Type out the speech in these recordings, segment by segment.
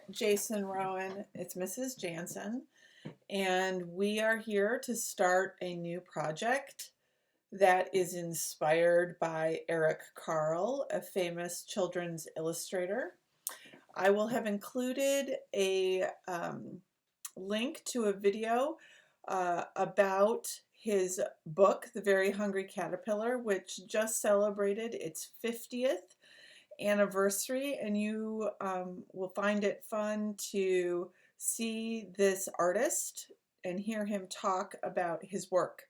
Jason Rowan. It's Mrs. Jansen, and we are here to start a new project that is inspired by Eric Carle, a famous children's illustrator. I will have included a link to a video about his book, The Very Hungry Caterpillar, which just celebrated its 50th anniversary, and you will find it fun to see this artist and hear him talk about his work.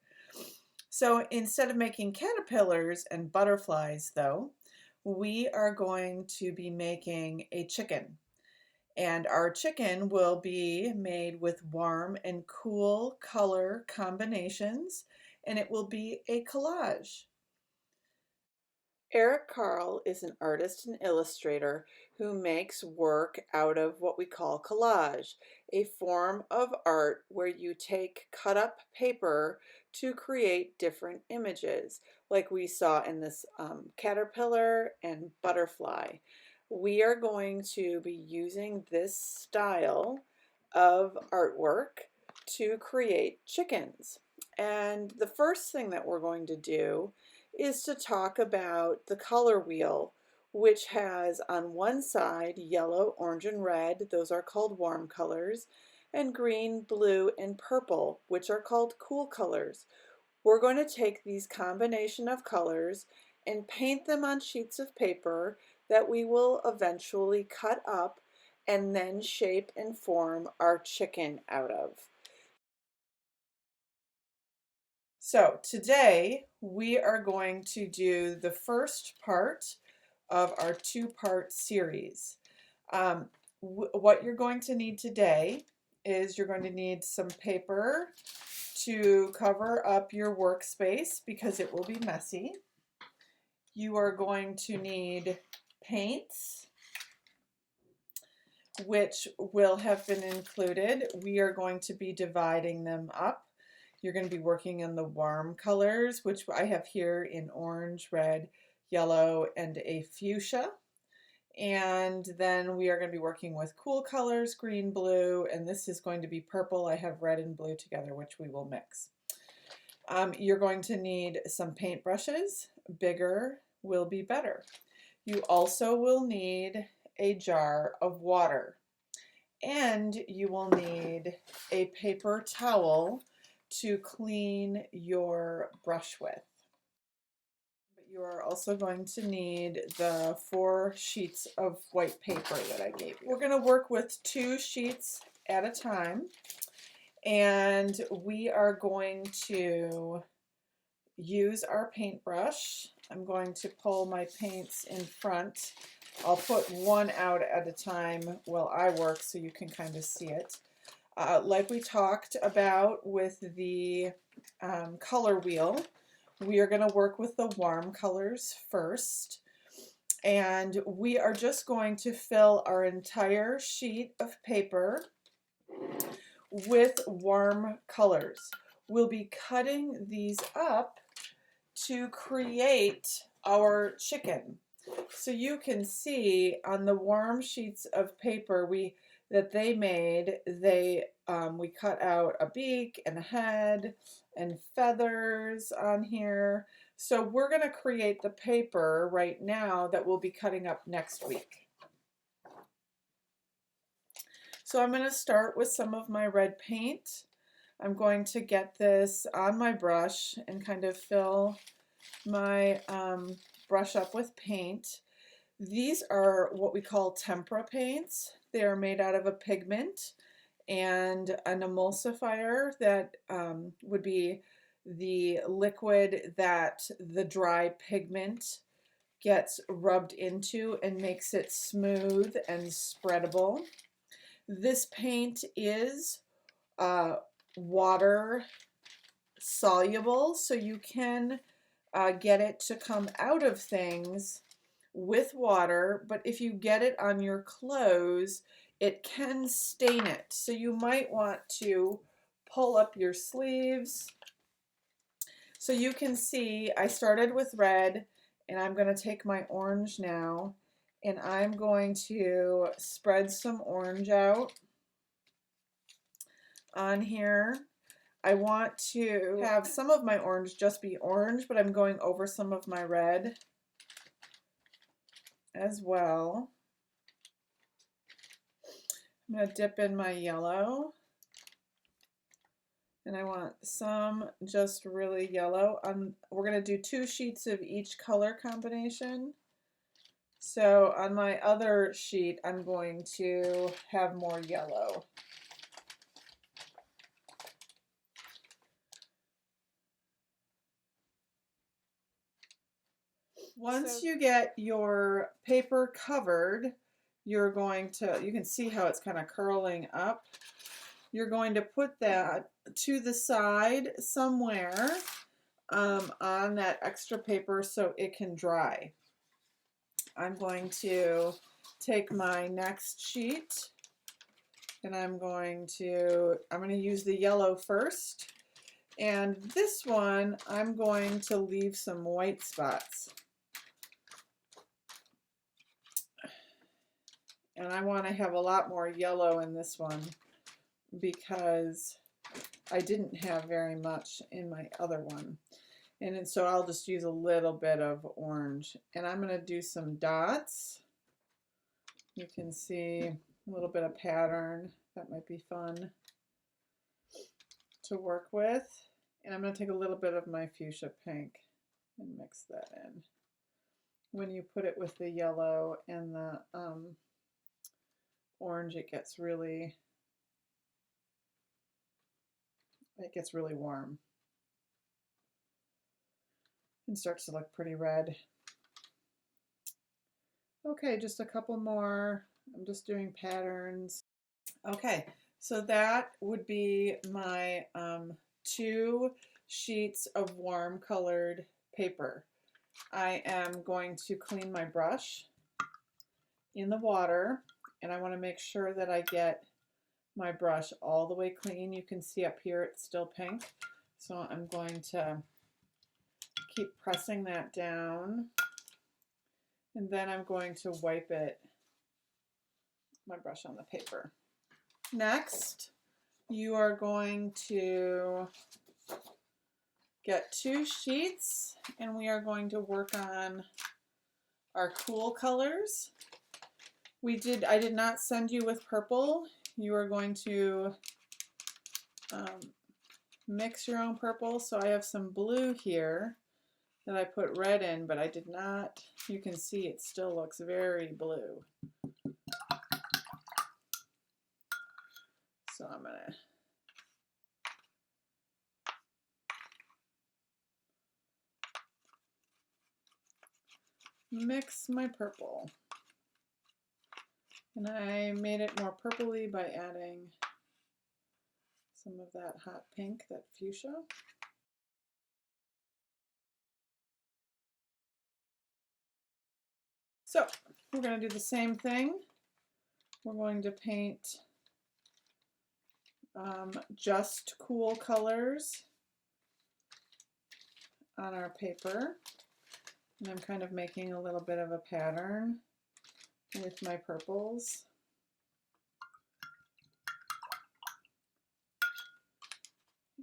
So instead of making caterpillars and butterflies, though, we are going to be making a chicken. And our chicken will be made with warm and cool color combinations, and it will be a collage. Eric Carle is an artist and illustrator who makes work out of what we call collage, a form of art where you take cut up paper to create different images, like we saw in this caterpillar and butterfly. We are going to be using this style of artwork to create chickens. And the first thing that we're going to do is to talk about the color wheel, which has on one side yellow, orange, and red, those are called warm colors, and green, blue, and purple, which are called cool colors. We're going to take these combination of colors and paint them on sheets of paper that we will eventually cut up and then shape and form our chicken out of. So today we are going to do the first part of our two-part series. What you're going to need today is you're going to need some paper to cover up your workspace because it will be messy. You are going to need paints, which will have been included. We are going to be dividing them up. You're going to be working in the warm colors, which I have here in orange, red, yellow, and a fuchsia. And then we are going to be working with cool colors, green, blue, and this is going to be purple. I have red and blue together, which we will mix. You're going to need some paint brushes. Bigger will be better. You also will need a jar of water. And you will need a paper towel to clean your brush with. But you are also going to need the 4 sheets of white paper that I gave you. We're going to work with 2 sheets at a time, and we are going to use our paintbrush. I'm going to pull my paints in front. I'll put one out at a time while I work so you can kind of see it. Like we talked about with the color wheel, we are going to work with the warm colors first. And we are just going to fill our entire sheet of paper with warm colors. We'll be cutting these up to create our chicken. So you can see on the warm sheets of paper that they made, we cut out a beak and a head and feathers on here. So we're going to create the paper right now that we'll be cutting up next week. So I'm going to start with some of my red paint. I'm going to get this on my brush and kind of fill my brush up with paint. These are what we call tempera paints. They are made out of a pigment and an emulsifier that would be the liquid that the dry pigment gets rubbed into and makes it smooth and spreadable. This paint is water soluble, so you can get it to come out of things with water, but if you get it on your clothes, it can stain it. So you might want to pull up your sleeves. So you can see I started with red, and I'm going to take my orange now And I'm going to spread some orange out on here. I want to have some of my orange just be orange, but I'm going over some of my red as well. I'm going to dip in my yellow. And I want some just really yellow. We're going to do 2 sheets of each color combination. So on my other sheet, I'm going to have more yellow. Once you get your paper covered, you're going to, you can see how it's kind of curling up. You're going to put that to the side somewhere on that extra paper so it can dry. I'm going to take my next sheet and I'm going to use the yellow first. And this one, I'm going to leave some white spots. And I want to have a lot more yellow in this one because I didn't have very much in my other one. And so I'll just use a little bit of orange. And I'm going to do some dots. You can see a little bit of pattern. That might be fun to work with. And I'm going to take a little bit of my fuchsia pink and mix that in. When you put it with the yellow and the orange, it gets really warm and starts to look pretty red. Okay, just a couple more. I'm just doing patterns. Okay, so that would be my 2 sheets of warm colored paper. I am going to clean my brush in the water, and I want to make sure that I get my brush all the way clean. You can see up here it's still pink, so I'm going to keep pressing that down, and then I'm going to wipe my brush on the paper. Next, you are going to get 2 sheets and we are going to work on our cool colors. I did not send you with purple. You are going to mix your own purple. So I have some blue here that I put red in, but I did not, you can see it still looks very blue. So I'm gonna mix my purple. And I made it more purpley by adding some of that hot pink, that fuchsia. So we're going to do the same thing. We're going to paint just cool colors on our paper. And I'm kind of making a little bit of a pattern with my purples.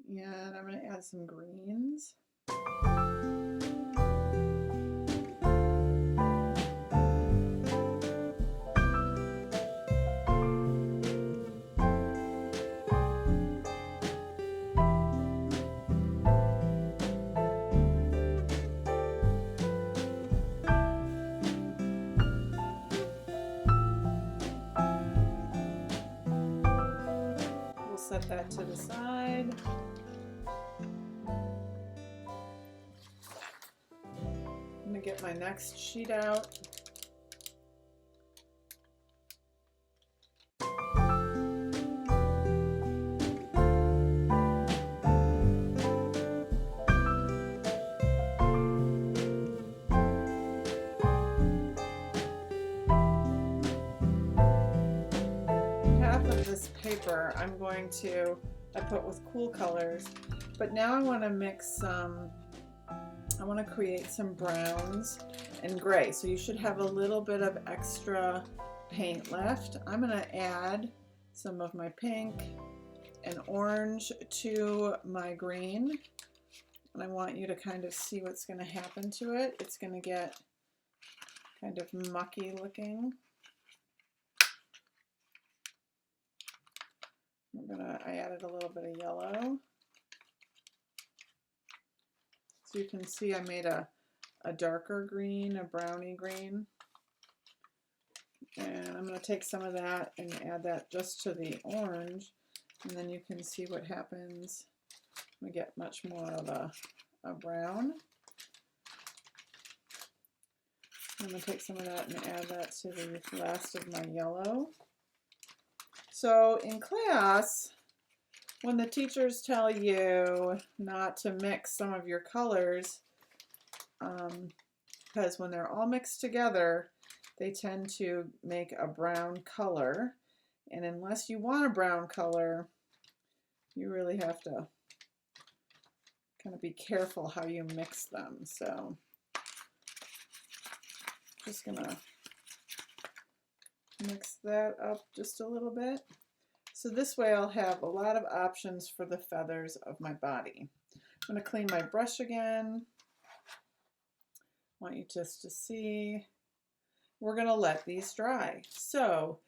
And I'm going to add some greens. Set that to the side. I'm going to get my next sheet out. Half of this paper I'm going to, I put with cool colors, but now I want to mix some I want to create some browns and gray. So you should have a little bit of extra paint left. I'm going to add some of my pink and orange to my green. And I want you to kind of see what's going to happen to it. It's going to get kind of mucky looking. I added a little bit of yellow. So you can see I made a darker green, a browny green. And I'm going to take some of that and add that just to the orange. And then you can see what happens. We get much more of a brown. I'm going to take some of that and add that to the last of my yellow. So in class, when the teachers tell you not to mix some of your colors, because when they're all mixed together, they tend to make a brown color. And unless you want a brown color, you really have to kind of be careful how you mix them. So just gonna mix that up just a little bit. So this way I'll have a lot of options for the feathers of my body. I'm going to clean my brush again. I want you just to see. We're going to let these dry. So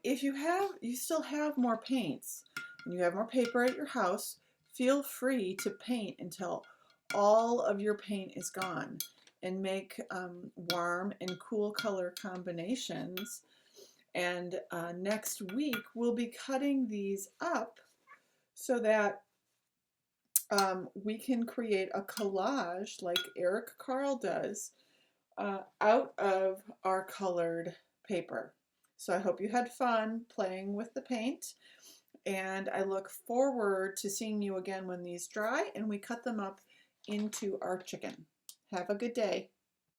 if you still have more paints and you have more paper at your house, feel free to paint until all of your paint is gone and make warm and cool color combinations. And next week we'll be cutting these up so that we can create a collage like Eric Carle does out of our colored paper. So I hope you had fun playing with the paint, and I look forward to seeing you again when these dry and we cut them up into our chicken. Have a good day.